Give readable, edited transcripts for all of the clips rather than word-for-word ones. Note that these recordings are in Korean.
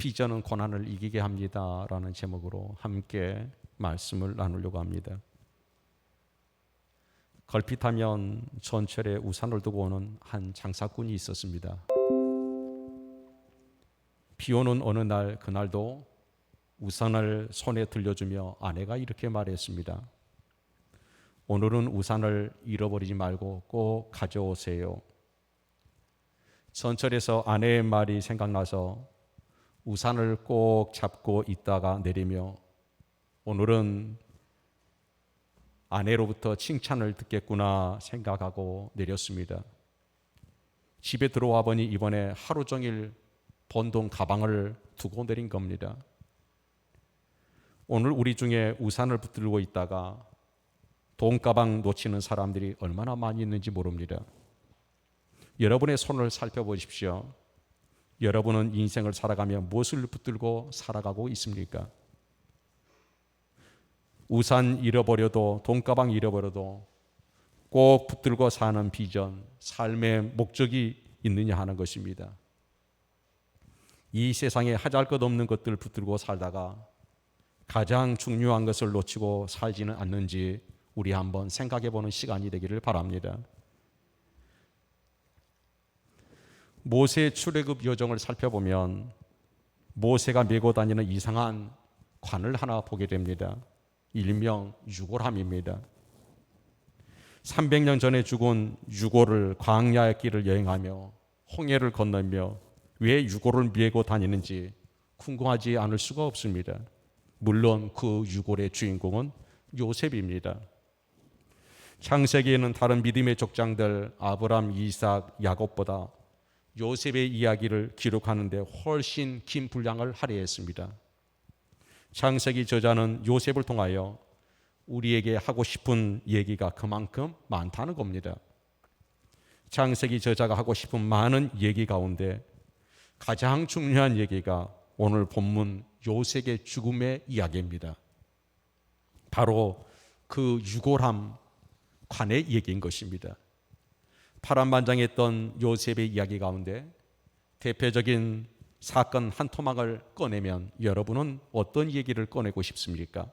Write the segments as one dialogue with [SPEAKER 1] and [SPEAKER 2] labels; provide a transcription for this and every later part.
[SPEAKER 1] 비전은 고난을 이기게 합니다 라는 제목으로 함께 말씀을 나누려고 합니다. 걸핏하면 전철에 우산을 두고 오는 한 장사꾼이 있었습니다. 비 오는 어느 날, 그날도 우산을 손에 들려주며 아내가 이렇게 말했습니다. 오늘은 우산을 잃어버리지 말고 꼭 가져오세요. 전철에서 아내의 말이 생각나서 우산을 꼭 잡고 있다가 내리며 오늘은 아내로부터 칭찬을 듣겠구나 생각하고 내렸습니다. 집에 들어와 보니 이번에 하루 종일 본동 가방을 두고 내린 겁니다. 오늘 우리 중에 우산을 붙들고 있다가 돈가방 놓치는 사람들이 얼마나 많이 있는지 모릅니다. 여러분의 손을 살펴보십시오. 여러분은 인생을 살아가며 무엇을 붙들고 살아가고 있습니까? 우산 잃어버려도 돈가방 잃어버려도 꼭 붙들고 사는 비전, 삶의 목적이 있느냐 하는 것입니다. 이 세상에 하잘것없는 것들 붙들고 살다가 가장 중요한 것을 놓치고 살지는 않는지 우리 한번 생각해 보는 시간이 되기를 바랍니다. 모세 출애굽 여정을 살펴보면 모세가 메고 다니는 이상한 관을 하나 보게 됩니다. 일명 유골함입니다. 300년 전에 죽은 유골을 광야의 길을 여행하며 홍해를 건너며 왜 유골을 메고 다니는지 궁금하지 않을 수가 없습니다. 물론 그 유골의 주인공은 요셉입니다. 창세기에는 다른 믿음의 족장들 아브람, 이삭, 야곱보다 요셉의 이야기를 기록하는데 훨씬 긴 분량을 할애했습니다. 창세기 저자는 요셉을 통하여 우리에게 하고 싶은 얘기가 그만큼 많다는 겁니다. 창세기 저자가 하고 싶은 많은 얘기 가운데 가장 중요한 얘기가 오늘 본문 요셉의 죽음의 이야기입니다. 바로 그 유골함 관의 얘기인 것입니다. 파란만장했던 요셉의 이야기 가운데 대표적인 사건 한 토막을 꺼내면 여러분은 어떤 얘기를 꺼내고 싶습니까?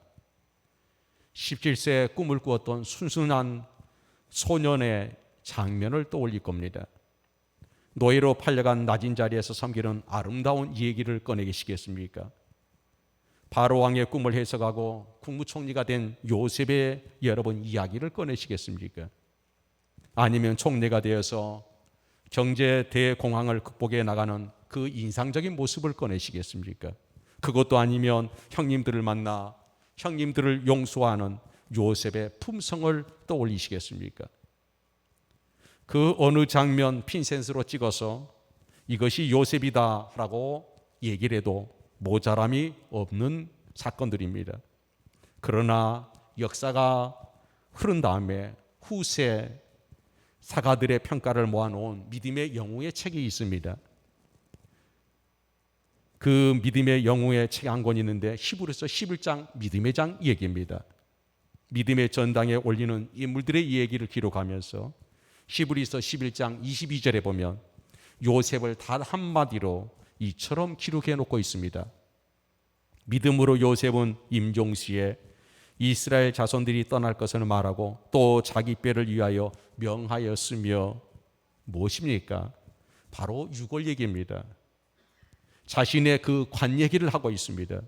[SPEAKER 1] 17세에 꿈을 꾸었던 순순한 소년의 장면을 떠올릴 겁니다. 노예로 팔려간 낮은 자리에서 섬기는 아름다운 얘기를 꺼내시겠습니까? 바로 왕의 꿈을 해석하고 국무총리가 된 요셉의 여러분 이야기를 꺼내시겠습니까? 아니면 총리가 되어서 경제 대공황을 극복해 나가는 그 인상적인 모습을 꺼내시겠습니까? 그것도 아니면 형님들을 만나 형님들을 용서하는 요셉의 품성을 떠올리시겠습니까? 그 어느 장면 핀센스로 찍어서 이것이 요셉이다라고 얘기를 해도 모자람이 없는 사건들입니다. 그러나 역사가 흐른 다음에 후세 사가들의 평가를 모아놓은 믿음의 영웅의 책이 있습니다. 그 믿음의 영웅의 책 한 권이 있는데 히브리서 11장 믿음의 장 얘기입니다. 믿음의 전당에 올리는 인물들의 얘기를 기록하면서 히브리서 11장 22절에 보면 요셉을 단 한마디로 이처럼 기록해 놓고 있습니다. 믿음으로 요셉은 임종시에 이스라엘 자손들이 떠날 것을 말하고 또 자기 뼈를 위하여 명하였으며 무엇입니까? 바로 유골 얘기입니다. 자신의 그 관 얘기를 하고 있습니다.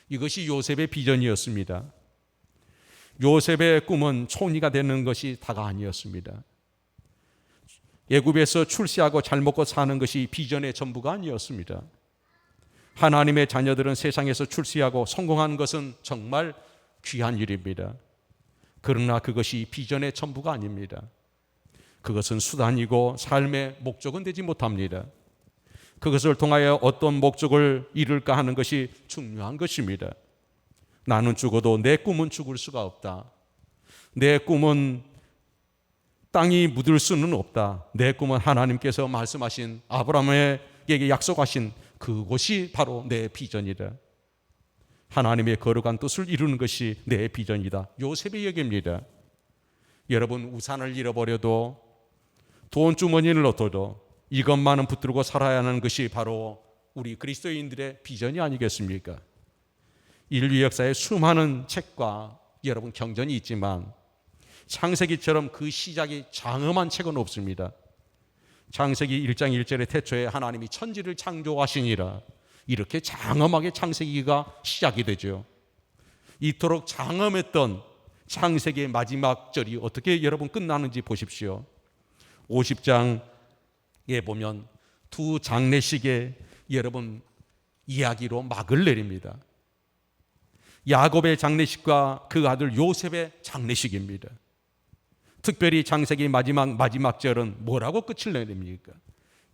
[SPEAKER 1] 이것이 요셉의 비전이었습니다. 요셉의 꿈은 총리가 되는 것이 다가 아니었습니다. 애굽에서 출세하고 잘 먹고 사는 것이 비전의 전부가 아니었습니다. 하나님의 자녀들은 세상에서 출세하고 성공하는 것은 정말 귀한 일입니다. 그러나 그것이 비전의 전부가 아닙니다. 그것은 수단이고 삶의 목적은 되지 못합니다. 그것을 통하여 어떤 목적을 이룰까 하는 것이 중요한 것입니다. 나는 죽어도 내 꿈은 죽을 수가 없다. 내 꿈은 땅이 묻을 수는 없다. 내 꿈은 하나님께서 말씀하신 아브라함에게 약속하신 그곳이 바로 내 비전이다. 하나님의 거룩한 뜻을 이루는 것이 내 비전이다. 요셉의 얘기입니다. 여러분, 우산을 잃어버려도 돈 주머니를 얻어도 이것만은 붙들고 살아야 하는 것이 바로 우리 그리스도인들의 비전이 아니겠습니까? 인류 역사에 수많은 책과 여러분 경전이 있지만 창세기처럼 그 시작이 장엄한 책은 없습니다. 창세기 1장 1절에 태초에 하나님이 천지를 창조하시니라, 이렇게 장엄하게 창세기가 시작이 되죠. 이토록 장엄했던 창세기의 마지막 절이 어떻게 여러분 끝나는지 보십시오. 50장에 보면 두 장례식의 여러분 이야기로 막을 내립니다. 야곱의 장례식과 그 아들 요셉의 장례식입니다. 특별히 창세기 마지막 절은 뭐라고 끝을 내립니까?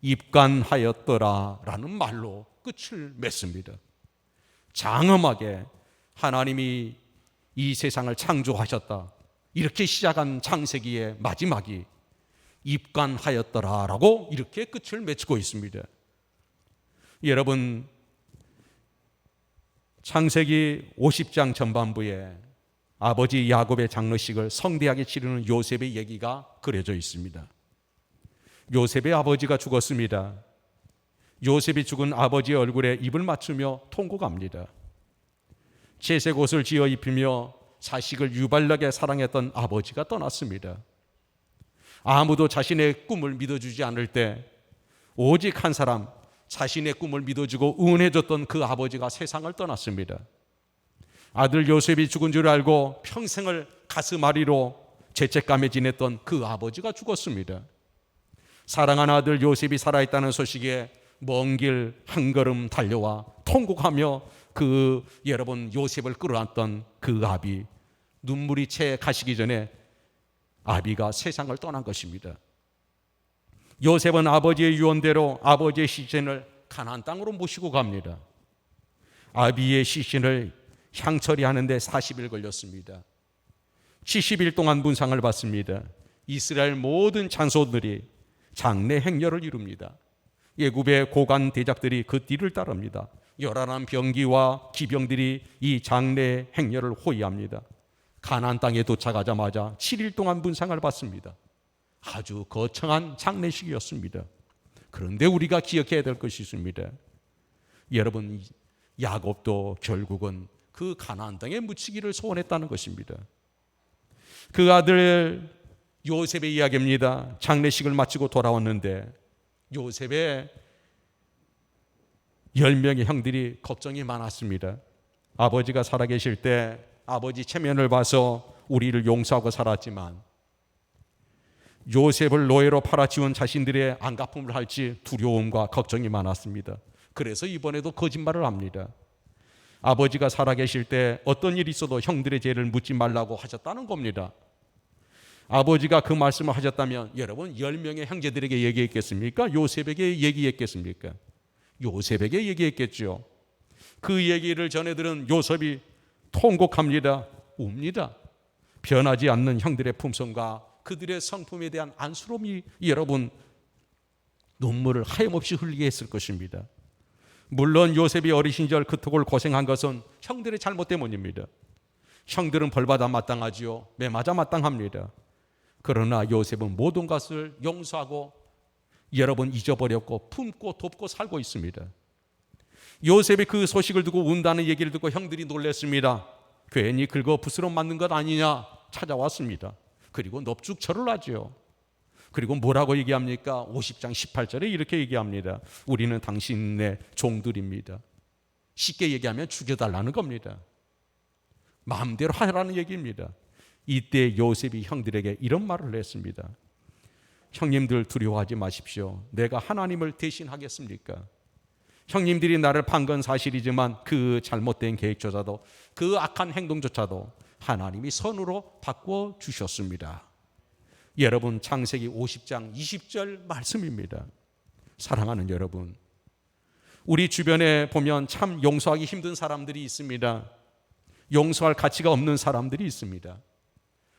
[SPEAKER 1] 입간하였더라 라는 말로 끝을 맺습니다. 장엄하게 하나님이 이 세상을 창조하셨다, 이렇게 시작한 창세기의 마지막이 입간하였더라 라고 이렇게 끝을 맺고 있습니다. 여러분, 창세기 50장 전반부에 아버지 야곱의 장례식을 성대하게 치르는 요셉의 얘기가 그려져 있습니다. 요셉의 아버지가 죽었습니다. 요셉이 죽은 아버지의 얼굴에 입을 맞추며 통곡합니다. 채색 옷을 지어 입히며 자식을 유발나게 사랑했던 아버지가 떠났습니다. 아무도 자신의 꿈을 믿어주지 않을 때 오직 한 사람, 자신의 꿈을 믿어주고 응원해줬던 그 아버지가 세상을 떠났습니다. 아들 요셉이 죽은 줄 알고 평생을 가슴앓이로 죄책감에 지냈던 그 아버지가 죽었습니다. 사랑하는 아들 요셉이 살아있다는 소식에 먼 길 한 걸음 달려와 통곡하며 그 여러분 요셉을 끌어안던 그 아비, 눈물이 채 가시기 전에 아비가 세상을 떠난 것입니다. 요셉은 아버지의 유언대로 아버지의 시신을 가나안 땅으로 모시고 갑니다. 아비의 시신을 향처리하는데 40일 걸렸습니다. 70일 동안 문상을 받습니다. 이스라엘 모든 장소들이 장례 행렬을 이룹니다. 예굽의 고관 대작들이 그 뒤를 따릅니다. 요란한 병기와 기병들이 이 장례 행렬을 호위합니다. 가나안 땅에 도착하자마자 7일 동안 문상을 받습니다. 아주 거창한 장례식이었습니다. 그런데 우리가 기억해야 될 것이 있습니다. 여러분, 야곱도 결국은 그 가나안 땅에 묻히기를 소원했다는 것입니다. 그 아들 요셉의 이야기입니다. 장례식을 마치고 돌아왔는데 요셉의 10명의 형들이 걱정이 많았습니다. 아버지가 살아계실 때 아버지 체면을 봐서 우리를 용서하고 살았지만 요셉을 노예로 팔아치운 자신들의 안갚음을 할지 두려움과 걱정이 많았습니다. 그래서 이번에도 거짓말을 합니다. 아버지가 살아계실 때 어떤 일이 있어도 형들의 죄를 묻지 말라고 하셨다는 겁니다. 아버지가 그 말씀을 하셨다면 여러분 10명의 형제들에게 얘기했겠습니까? 요셉에게 얘기했겠습니까? 요셉에게 얘기했겠죠. 그 얘기를 전해들은 요셉이 통곡합니다. 웁니다. 변하지 않는 형들의 품성과 그들의 성품에 대한 안쓰러움이 여러분 눈물을 하염없이 흘리게 했을 것입니다. 물론 요셉이 어린 시절 그토록 고생한 것은 형들의 잘못 때문입니다. 형들은 벌받아 마땅하지요. 매맞아 마땅합니다. 그러나 요셉은 모든 것을 용서하고 여러분 잊어버렸고 품고 돕고 살고 있습니다. 요셉이 그 소식을 듣고 운다는 얘기를 듣고 형들이 놀랐습니다. 괜히 긁어 부스럼 맞는 것 아니냐 찾아왔습니다. 그리고 넙죽절을 하죠. 그리고 뭐라고 얘기합니까? 50장 18절에 이렇게 얘기합니다. 우리는 당신의 종들입니다. 쉽게 얘기하면 죽여달라는 겁니다. 마음대로 하라는 얘기입니다. 이때 요셉이 형들에게 이런 말을 했습니다. 형님들 두려워하지 마십시오. 내가 하나님을 대신하겠습니까? 형님들이 나를 판 건 사실이지만 그 잘못된 계획조차도 그 악한 행동조차도 하나님이 선으로 바꿔 주셨습니다. 여러분, 창세기 50장 20절 말씀입니다. 사랑하는 여러분, 우리 주변에 보면 참 용서하기 힘든 사람들이 있습니다. 용서할 가치가 없는 사람들이 있습니다.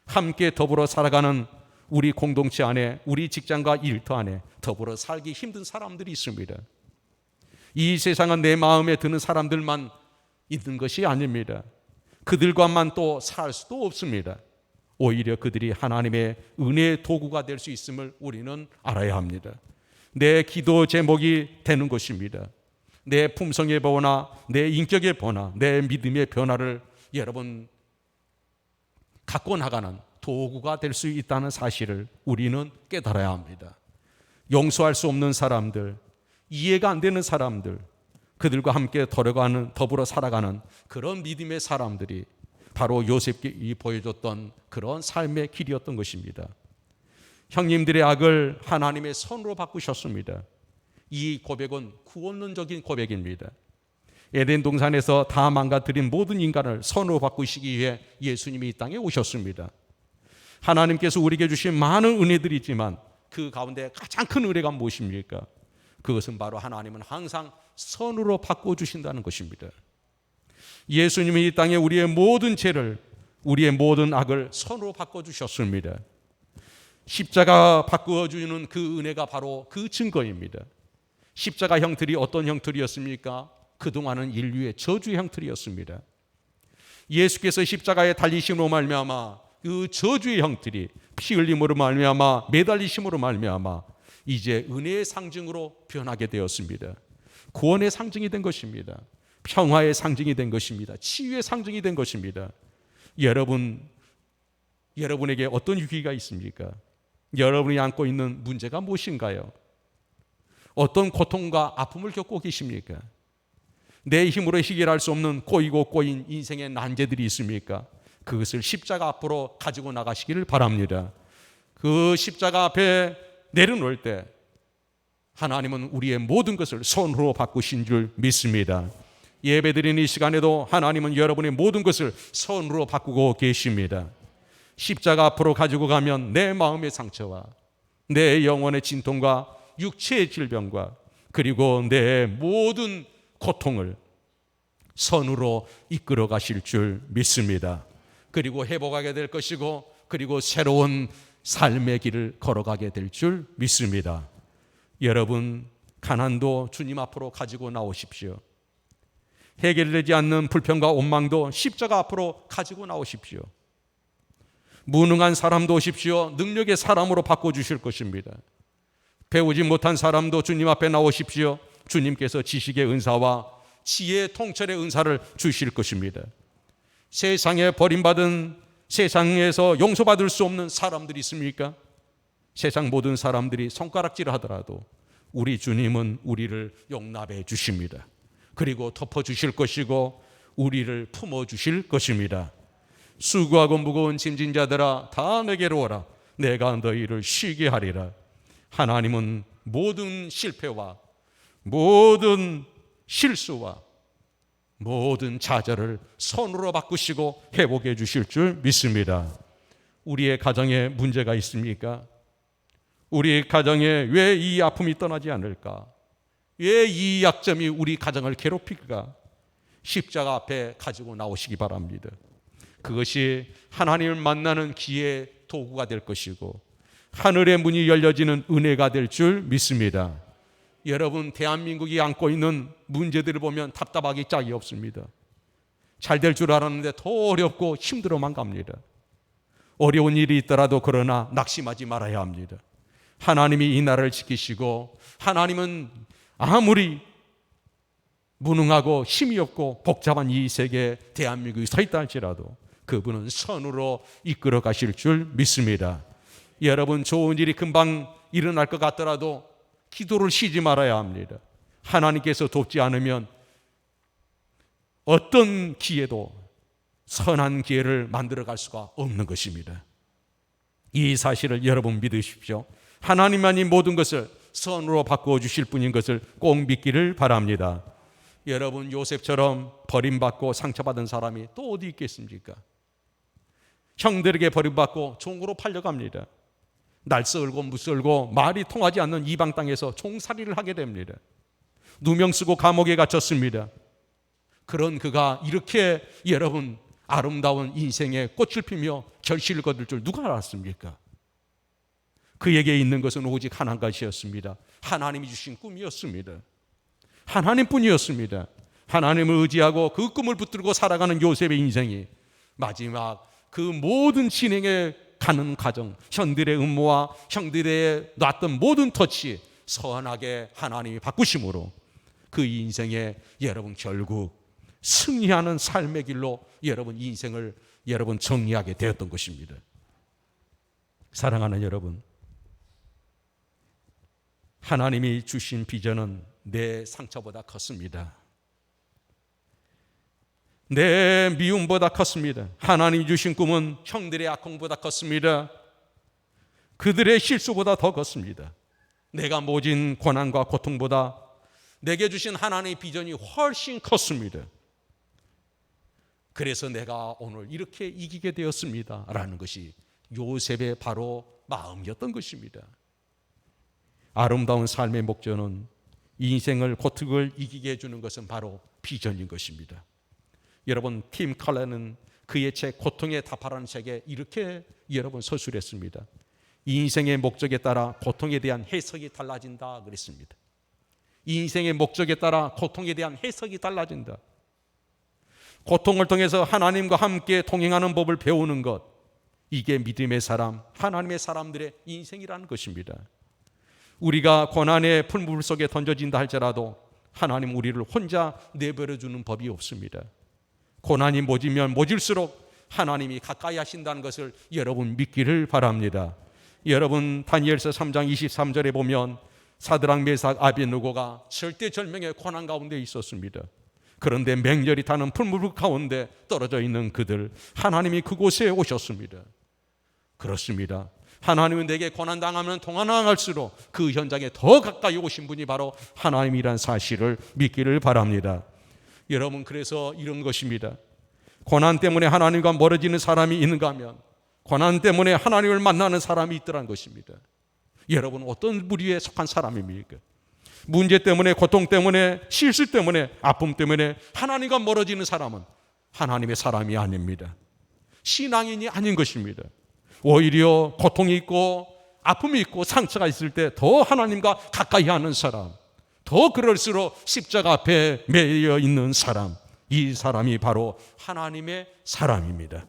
[SPEAKER 1] 함께 더불어 살아가는 우리 공동체 안에, 우리 직장과 일터 안에 더불어 살기 힘든 사람들이 있습니다. 이 세상은 내 마음에 드는 사람들만 있는 것이 아닙니다. 그들과만 또 살 수도 없습니다. 오히려 그들이 하나님의 은혜의 도구가 될 수 있음을 우리는 알아야 합니다. 내 기도 제목이 되는 것입니다. 내 품성의 변화, 내 인격의 변화, 내 믿음의 변화를 여러분 갖고 나가는 도구가 될 수 있다는 사실을 우리는 깨달아야 합니다. 용서할 수 없는 사람들, 이해가 안 되는 사람들, 그들과 함께 더불어 살아가는 그런 믿음의 사람들이 바로 요셉이 보여줬던 그런 삶의 길이었던 것입니다. 형님들의 악을 하나님의 선으로 바꾸셨습니다. 이 고백은 구원론적인 고백입니다. 에덴 동산에서 다 망가뜨린 모든 인간을 선으로 바꾸시기 위해 예수님이 이 땅에 오셨습니다. 하나님께서 우리에게 주신 많은 은혜들이 있지만 그 가운데 가장 큰 은혜가 무엇입니까? 그것은 바로 하나님은 항상 선으로 바꿔주신다는 것입니다. 예수님이 이 땅에 우리의 모든 죄를, 우리의 모든 악을 선으로 바꿔주셨습니다. 십자가 바꿔주는 그 은혜가 바로 그 증거입니다. 십자가 형틀이 어떤 형틀이었습니까? 그동안은 인류의 저주의 형틀이었습니다. 예수께서 십자가에 달리심으로 말미암아 그 저주의 형틀이 피 흘림으로 말미암아 매달리심으로 말미암아 이제 은혜의 상징으로 변하게 되었습니다. 구원의 상징이 된 것입니다. 평화의 상징이 된 것입니다. 치유의 상징이 된 것입니다. 여러분에게 어떤 위기가 있습니까? 여러분이 안고 있는 문제가 무엇인가요? 어떤 고통과 아픔을 겪고 계십니까? 내 힘으로 해결할 수 없는 꼬이고 꼬인 인생의 난제들이 있습니까? 그것을 십자가 앞으로 가지고 나가시기를 바랍니다. 그 십자가 앞에 내려놓을 때 하나님은 우리의 모든 것을 손으로 바꾸신 줄 믿습니다. 예배드리는 이 시간에도 하나님은 여러분의 모든 것을 손으로 바꾸고 계십니다. 십자가 앞으로 가지고 가면 내 마음의 상처와 내 영혼의 진통과 육체의 질병과 그리고 내 모든 고통을 선으로 이끌어 가실 줄 믿습니다. 그리고 회복하게 될 것이고 그리고 새로운 삶의 길을 걸어가게 될 줄 믿습니다. 여러분, 가난도 주님 앞으로 가지고 나오십시오. 해결되지 않는 불평과 원망도 십자가 앞으로 가지고 나오십시오. 무능한 사람도 오십시오. 능력의 사람으로 바꿔주실 것입니다. 배우지 못한 사람도 주님 앞에 나오십시오. 주님께서 지식의 은사와 지혜의 통찰의 은사를 주실 것입니다. 세상에 버림받은, 세상에서 용서받을 수 없는 사람들이 있습니까? 세상 모든 사람들이 손가락질 하더라도 우리 주님은 우리를 용납해 주십니다. 그리고 덮어주실 것이고 우리를 품어주실 것입니다. 수고하고 무거운 짐진 자들아 다 내게로 오라. 내가 너희를 쉬게 하리라. 하나님은 모든 실패와 모든 실수와 모든 좌절을 선으로 바꾸시고 회복해 주실 줄 믿습니다. 우리의 가정에 문제가 있습니까? 우리 가정에 왜 이 아픔이 떠나지 않을까? 왜 이 약점이 우리 가정을 괴롭힐까? 십자가 앞에 가지고 나오시기 바랍니다. 그것이 하나님을 만나는 기회의 도구가 될 것이고 하늘의 문이 열려지는 은혜가 될 줄 믿습니다. 여러분, 대한민국이 안고 있는 문제들을 보면 답답하기 짝이 없습니다. 잘 될 줄 알았는데 더 어렵고 힘들어만 갑니다. 어려운 일이 있더라도 그러나 낙심하지 말아야 합니다. 하나님이 이 나라를 지키시고 하나님은 아무리 무능하고 힘이 없고 복잡한 이 세계 대한민국이 서 있다 할지라도 그분은 선으로 이끌어 가실 줄 믿습니다. 여러분, 좋은 일이 금방 일어날 것 같더라도 기도를 쉬지 말아야 합니다. 하나님께서 돕지 않으면 어떤 기회도 선한 기회를 만들어갈 수가 없는 것입니다. 이 사실을 여러분 믿으십시오. 하나님만이 모든 것을 선으로 바꾸어 주실 분인 것을 꼭 믿기를 바랍니다. 여러분, 요셉처럼 버림받고 상처받은 사람이 또 어디 있겠습니까? 형들에게 버림받고 종으로 팔려갑니다. 날 썰고 무썰고 말이 통하지 않는 이방 땅에서 종살이를 하게 됩니다. 누명 쓰고 감옥에 갇혔습니다. 그런 그가 이렇게 여러분 아름다운 인생의 꽃을 피며 결실을 거둘 줄 누가 알았습니까? 그에게 있는 것은 오직 한 가지였습니다. 하나님이 주신 꿈이었습니다. 하나님뿐이었습니다. 하나님을 의지하고 그 꿈을 붙들고 살아가는 요셉의 인생이 마지막 그 모든 진행에 가는 과정, 형들의 음모와 형들의 놨던 모든 터치 선하게 하나님이 바꾸심으로 그 인생에 여러분 결국 승리하는 삶의 길로 여러분 인생을 여러분 정리하게 되었던 것입니다. 사랑하는 여러분, 하나님이 주신 비전은 내 상처보다 컸습니다. 내 미움보다 컸습니다. 하나님이 주신 꿈은 형들의 악행보다 컸습니다. 그들의 실수보다 더 컸습니다. 내가 모진 고난과 고통보다 내게 주신 하나님의 비전이 훨씬 컸습니다. 그래서 내가 오늘 이렇게 이기게 되었습니다 라는 것이 요셉의 바로 마음이었던 것입니다. 아름다운 삶의 목적은 인생을 고통을 이기게 해주는 것은 바로 비전인 것입니다. 여러분, 팀 컬러는 그의 책 고통에 답하라는 책에 이렇게 여러분 서술했습니다. 인생의 목적에 따라 고통에 대한 해석이 달라진다 그랬습니다. 인생의 목적에 따라 고통에 대한 해석이 달라진다. 고통을 통해서 하나님과 함께 동행하는 법을 배우는 것, 이게 믿음의 사람, 하나님의 사람들의 인생이라는 것입니다. 우리가 고난의 풀물 속에 던져진다 할지라도 하나님 우리를 혼자 내버려주는 법이 없습니다. 고난이 모지면 모질수록 하나님이 가까이 하신다는 것을 여러분 믿기를 바랍니다. 여러분, 다니엘서 3장 23절에 보면 사드락, 메삭, 아벳느고가 절대절명의 고난 가운데 있었습니다. 그런데 맹렬히 타는 풀물 가운데 떨어져 있는 그들, 하나님이 그곳에 오셨습니다. 그렇습니다. 하나님은 내게 고난당하면 동안당할수록 그 현장에 더 가까이 오신 분이 바로 하나님이란 사실을 믿기를 바랍니다. 여러분, 그래서 이런 것입니다. 고난 때문에 하나님과 멀어지는 사람이 있는가 하면 고난 때문에 하나님을 만나는 사람이 있더라는 것입니다. 여러분, 어떤 부류에 속한 사람입니까? 문제 때문에, 고통 때문에, 실수 때문에, 아픔 때문에 하나님과 멀어지는 사람은 하나님의 사람이 아닙니다. 신앙인이 아닌 것입니다. 오히려 고통이 있고 아픔이 있고 상처가 있을 때 더 하나님과 가까이 하는 사람, 더 그럴수록 십자가 앞에 매여 있는 사람, 이 사람이 바로 하나님의 사람입니다.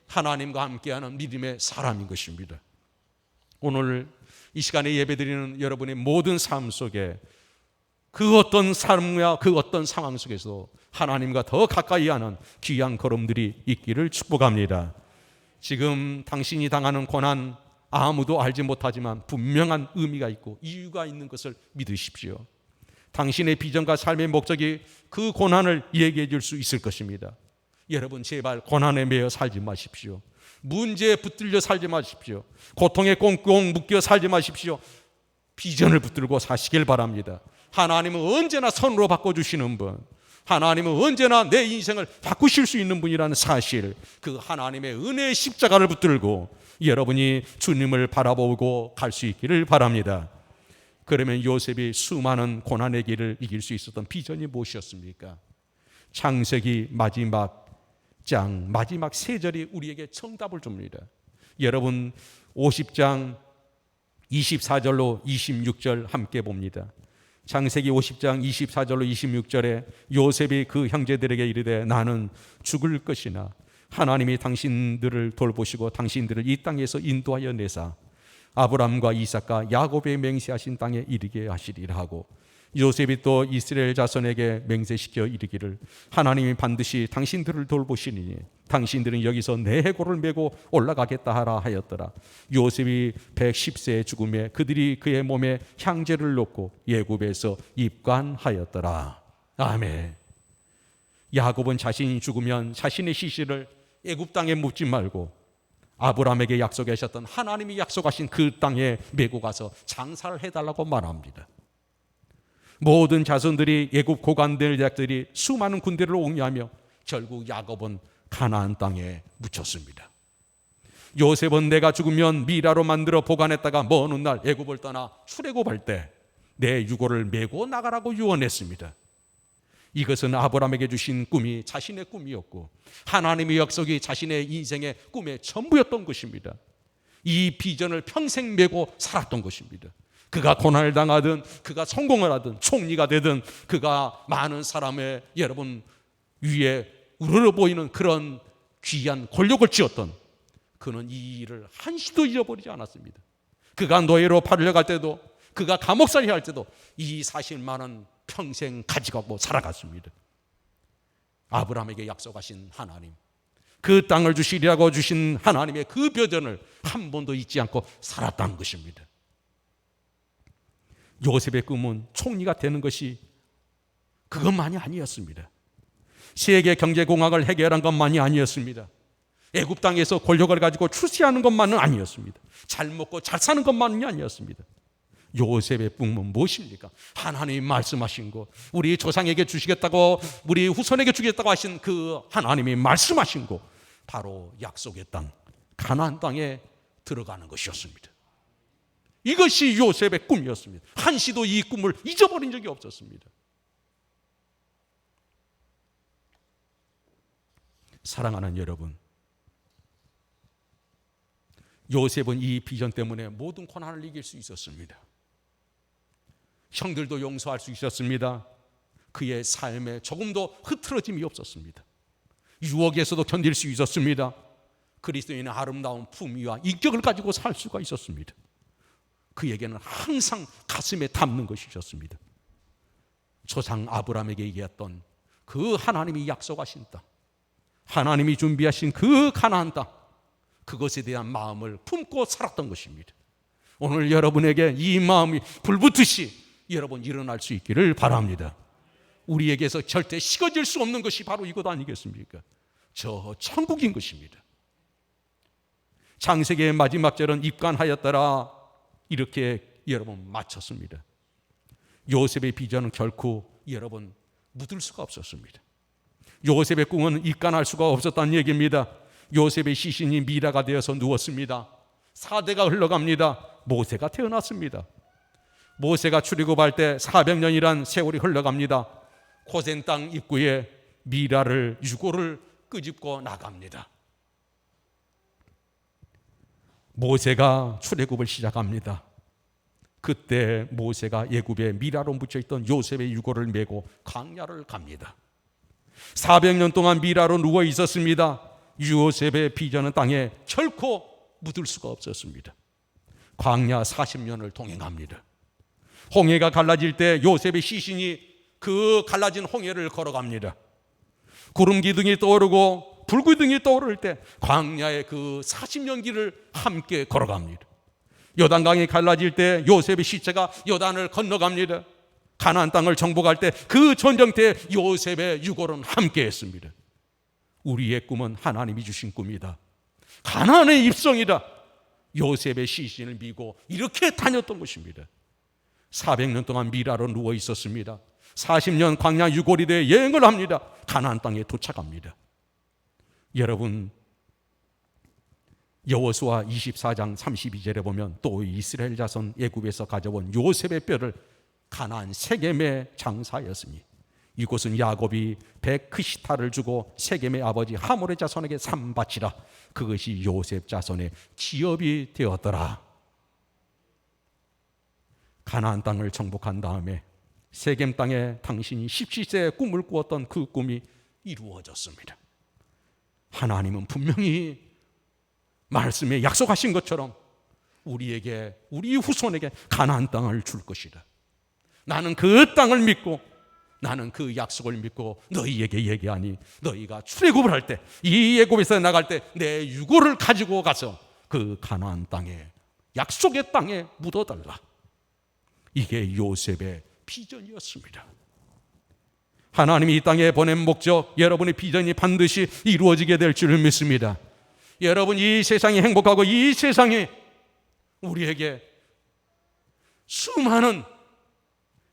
[SPEAKER 1] 하나님과 함께하는 믿음의 사람인 것입니다. 오늘 이 시간에 예배드리는 여러분의 모든 삶 속에 그 어떤 삶과 그 어떤 상황 속에서 하나님과 더 가까이 하는 귀한 걸음들이 있기를 축복합니다. 지금 당신이 당하는 고난 아무도 알지 못하지만 분명한 의미가 있고 이유가 있는 것을 믿으십시오. 당신의 비전과 삶의 목적이 그 고난을 얘기해 줄 수 있을 것입니다. 여러분, 제발 고난에 매여 살지 마십시오. 문제에 붙들려 살지 마십시오. 고통에 꽁꽁 묶여 살지 마십시오. 비전을 붙들고 사시길 바랍니다. 하나님은 언제나 선으로 바꿔주시는 분, 하나님은 언제나 내 인생을 바꾸실 수 있는 분이라는 사실, 그 하나님의 은혜의 십자가를 붙들고 여러분이 주님을 바라보고 갈 수 있기를 바랍니다. 그러면 요셉이 수많은 고난의 길을 이길 수 있었던 비전이 무엇이었습니까? 창세기 마지막 장 마지막 세 절이 우리에게 정답을 줍니다. 여러분, 50장 24절로 26절 함께 봅니다. 창세기 50장 24절로 26절에 요셉이 그 형제들에게 이르되 나는 죽을 것이나 하나님이 당신들을 돌보시고 당신들을 이 땅에서 인도하여 내사 아브람과 이삭과 야곱의 맹세하신 땅에 이르게 하시리라 하고, 요셉이 또 이스라엘 자손에게 맹세시켜 이르기를 하나님이 반드시 당신들을 돌보시니 당신들은 여기서 내 해골을 메고 올라가겠다 하라 하였더라. 요셉이 110세의 죽음에 그들이 그의 몸에 향제를 놓고 애굽에서 입관하였더라. 아멘. 야곱은 자신이 죽으면 자신의 시신을 애굽 땅에 묻지 말고 아브라함에게 약속하셨던 하나님이 약속하신 그 땅에 메고 가서 장사를 해달라고 말합니다. 모든 자손들이 애굽 고관들 자들이 수많은 군대를 옹리하며 결국 야곱은 가나안 땅에 묻혔습니다. 요셉은 내가 죽으면 미라로 만들어 보관했다가 먼 훗날 애굽을 떠나 출애굽할 때 내 유고를 메고 나가라고 유언했습니다. 이것은 아브라함에게 주신 꿈이 자신의 꿈이었고 하나님의 약속이 자신의 인생의 꿈의 전부였던 것입니다. 이 비전을 평생 메고 살았던 것입니다. 그가 고난을 당하든 그가 성공을 하든 총리가 되든 그가 많은 사람의 여러분 위에 우러러 보이는 그런 귀한 권력을 쥐었던 그는 이 일을 한시도 잊어버리지 않았습니다. 그가 노예로 팔려갈 때도 그가 감옥살이 할 때도 이 사실만은 평생 가져가고 살아갔습니다. 아브라함에게 약속하신 하나님, 그 땅을 주시리라고 주신 하나님의 그 벼전을 한 번도 잊지 않고 살았다는 것입니다. 요셉의 꿈은 총리가 되는 것이 그것만이 아니었습니다. 세계 경제공학을 해결한 것만이 아니었습니다. 애굽 땅에서 권력을 가지고 출세하는 것만은 아니었습니다. 잘 먹고 잘 사는 것만이 아니었습니다. 요셉의 꿈은 무엇입니까? 하나님이 말씀하신 거, 우리 조상에게 주시겠다고, 우리 후손에게 주겠다고 하신 그 하나님이 말씀하신 거, 바로 약속의 땅, 가나안 땅에 들어가는 것이었습니다. 이것이 요셉의 꿈이었습니다. 한시도 이 꿈을 잊어버린 적이 없었습니다. 사랑하는 여러분, 요셉은 이 비전 때문에 모든 고난을 이길 수 있었습니다. 형들도 용서할 수 있었습니다. 그의 삶에 조금도 흐트러짐이 없었습니다. 유혹에서도 견딜 수 있었습니다. 그리스도인의 아름다운 품위와 인격을 가지고 살 수가 있었습니다. 그에게는 항상 가슴에 담는 것이었습니다. 조상 아브라함에게 얘기했던 그 하나님이 약속하신 땅, 하나님이 준비하신 그 가나안 땅, 그것에 대한 마음을 품고 살았던 것입니다. 오늘 여러분에게 이 마음이 불붙듯이 여러분 일어날 수 있기를 바랍니다. 우리에게서 절대 식어질 수 없는 것이 바로 이것 아니겠습니까? 저 천국인 것입니다. 창세기의 마지막 절은 입간하였더라, 이렇게 여러분 마쳤습니다. 요셉의 비전은 결코 여러분 묻을 수가 없었습니다. 요셉의 꿈은 입간할 수가 없었다는 얘기입니다. 요셉의 시신이 미라가 되어서 누웠습니다. 4대가 흘러갑니다. 모세가 태어났습니다. 모세가 출애굽할 때 400년이란 세월이 흘러갑니다. 고센 땅 입구에 미라를, 유고를 끄집고 나갑니다. 모세가 출애굽을 시작합니다. 그때 모세가 애굽에 미라로 묻혀있던 요셉의 유고를 메고 광야를 갑니다. 400년 동안 미라로 누워 있었습니다. 요셉의 비전은 땅에 결코 묻을 수가 없었습니다. 광야 40년을 동행합니다. 홍해가 갈라질 때 요셉의 시신이 그 갈라진 홍해를 걸어갑니다. 구름 기둥이 떠오르고 불 기둥이 떠오를 때 광야의 그 40년 길을 함께 걸어갑니다. 요단강이 갈라질 때 요셉의 시체가 요단을 건너갑니다. 가나안 땅을 정복할 때 그 전쟁터에 요셉의 유골은 함께 했습니다. 우리의 꿈은 하나님이 주신 꿈이다. 가나안의 입성이다. 요셉의 시신을 미고 이렇게 다녔던 것입니다. 400년 동안 미라로 누워 있었습니다. 40년 광야 유골이대에 여행을 합니다. 가나안 땅에 도착합니다. 여러분, 여호수아 24장 32절에 보면 또 이스라엘 자손 애굽에서 가져온 요셉의 뼈를 가나안 세겜에 장사하였으니 이곳은 야곱이 베크시타를 주고 세겜의 아버지 하몰의 자손에게 삼바치라. 그것이 요셉 자손의 기업이 되었더라. 가나안 땅을 정복한 다음에 세겜 땅에 당신이 17세에 꿈을 꾸었던 그 꿈이 이루어졌습니다. 하나님은 분명히 말씀에 약속하신 것처럼 우리에게, 우리 후손에게 가나안 땅을 줄 것이다. 나는 그 땅을 믿고, 나는 그 약속을 믿고 너희에게 얘기하니 너희가 출애굽을 할 때, 이 애굽에서 나갈 때 내 유고를 가지고 가서 그 가나안 땅에, 약속의 땅에 묻어달라. 이게 요셉의 비전이었습니다. 하나님이 이 땅에 보낸 목적, 여러분의 비전이 반드시 이루어지게 될 줄을 믿습니다. 여러분, 이 세상이 행복하고 이 세상이 우리에게 수많은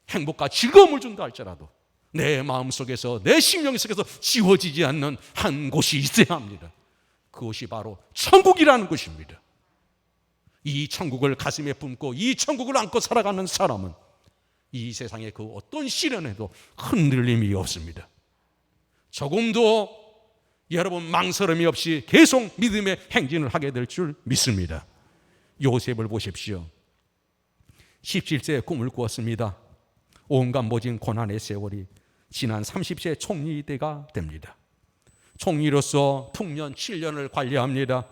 [SPEAKER 1] 행복과 즐거움을 준다 할지라도 내 마음속에서, 내 심령 속에서 지워지지 않는 한 곳이 있어야 합니다. 그것이 바로 천국이라는 것입니다. 이 천국을 가슴에 품고 이 천국을 안고 살아가는 사람은 이 세상의 그 어떤 시련에도 흔들림이 없습니다. 조금도 여러분 망설임이 없이 계속 믿음의 행진을 하게 될 줄 믿습니다. 요셉을 보십시오. 17세에 꿈을 꾸었습니다. 온갖 모진 고난의 세월이 지난 30세 총리 때가 됩니다. 총리로서 풍년 7년을 관리합니다.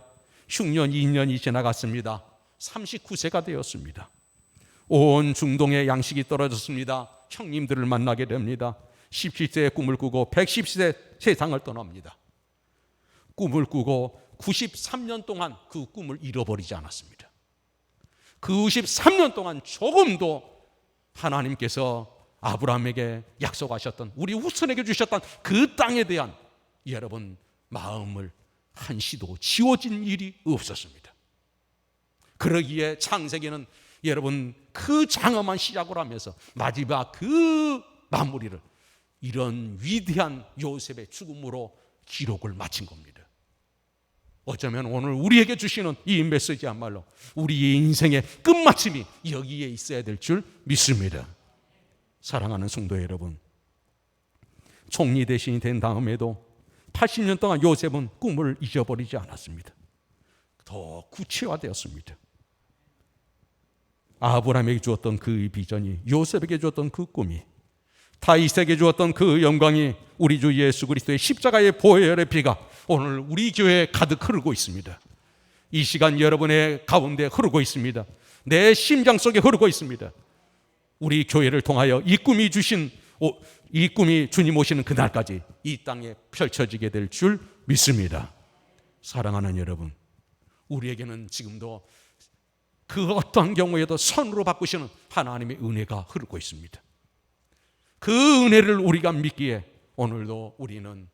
[SPEAKER 1] 흉년 2년이 지나갔습니다. 39세가 되었습니다. 온 중동의 양식이 떨어졌습니다. 형님들을 만나게 됩니다. 17세에 꿈을 꾸고 110세 세상을 떠납니다. 꿈을 꾸고 93년 동안 그 꿈을 잃어버리지 않았습니다. 그 93년 동안 조금도 하나님께서 아브라함에게 약속하셨던, 우리 후손에게 주셨던 그 땅에 대한 여러분 마음을 한시도 지워진 일이 없었습니다. 그러기에 창세기는 여러분 그 장엄한 시작을 하면서 마지막 그 마무리를 이런 위대한 요셉의 죽음으로 기록을 마친 겁니다. 어쩌면 오늘 우리에게 주시는 이 메시지야말로 우리의 인생의 끝마침이 여기에 있어야 될 줄 믿습니다. 사랑하는 성도 여러분, 총리 대신이 된 다음에도 80년 동안 요셉은 꿈을 잊어버리지 않았습니다. 더 구체화되었습니다. 아브라함에게 주었던 그 비전이, 요셉에게 주었던 그 꿈이, 다윗에게 주었던 그 영광이 우리 주 예수 그리스도의 십자가의 보혈의 피가 오늘 우리 교회에 가득 흐르고 있습니다. 이 시간 여러분의 가운데 흐르고 있습니다. 내 심장 속에 흐르고 있습니다. 우리 교회를 통하여 이 꿈이 주님 오시는 그날까지 이 땅에 펼쳐지게 될 줄 믿습니다. 사랑하는 여러분, 우리에게는 지금도 그 어떠한 경우에도 선으로 바꾸시는 하나님의 은혜가 흐르고 있습니다. 그 은혜를 우리가 믿기에 오늘도 우리는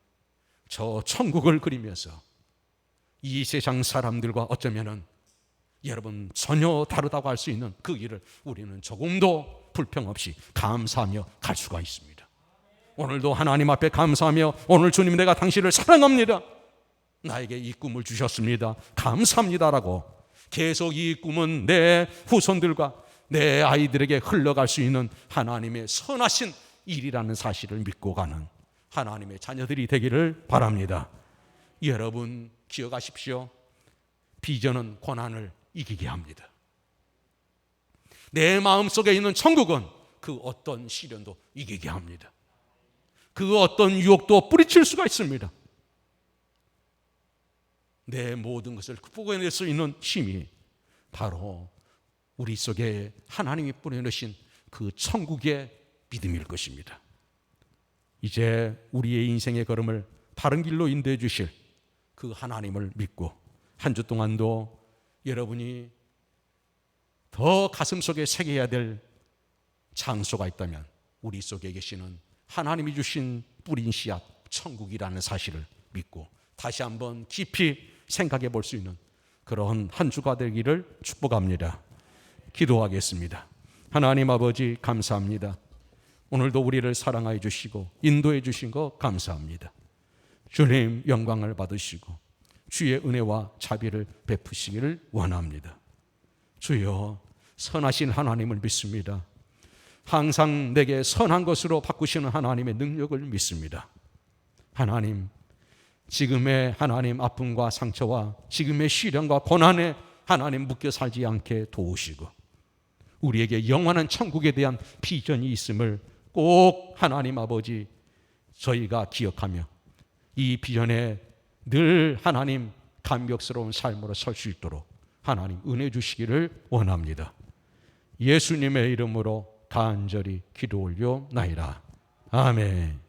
[SPEAKER 1] 저 천국을 그리면서 이 세상 사람들과 어쩌면은 여러분 전혀 다르다고 할 수 있는 그 길을 우리는 조금도 불평 없이 감사하며 갈 수가 있습니다. 오늘도 하나님 앞에 감사하며, 오늘 주님 내가 당신을 사랑합니다, 나에게 이 꿈을 주셨습니다, 감사합니다라고 계속 이 꿈은 내 후손들과 내 아이들에게 흘러갈 수 있는 하나님의 선하신 일이라는 사실을 믿고 가는 하나님의 자녀들이 되기를 바랍니다. 여러분 기억하십시오. 비전은 고난을 이기게 합니다. 내 마음속에 있는 천국은 그 어떤 시련도 이기게 합니다. 그 어떤 유혹도 뿌리칠 수가 있습니다. 내 모든 것을 극복해낼 수 있는 힘이 바로 우리 속에 하나님이 뿌려놓으신 그 천국의 믿음일 것입니다. 이제 우리의 인생의 걸음을 바른 길로 인도해 주실 그 하나님을 믿고 한 주 동안도 여러분이 더 가슴속에 새겨야 될 장소가 있다면 우리 속에 계시는 하나님이 주신 뿌린 씨앗 천국이라는 사실을 믿고 다시 한번 깊이 생각해 볼 수 있는 그런 한 주가 되기를 축복합니다. 기도하겠습니다. 하나님 아버지 감사합니다. 오늘도 우리를 사랑하여 주시고 인도해 주신 것 감사합니다. 주님 영광을 받으시고 주의 은혜와 자비를 베푸시기를 원합니다. 주여 선하신 하나님을 믿습니다. 항상 내게 선한 것으로 바꾸시는 하나님의 능력을 믿습니다. 하나님, 지금의 하나님 아픔과 상처와 지금의 시련과 고난에 하나님 묶여 살지 않게 도우시고 우리에게 영원한 천국에 대한 비전이 있음을 꼭 하나님 아버지 저희가 기억하며 이 비전에 늘 하나님 감격스러운 삶으로 설 수 있도록 하나님 은혜 주시기를 원합니다. 예수님의 이름으로 간절히 기도 올려나이다. 아멘.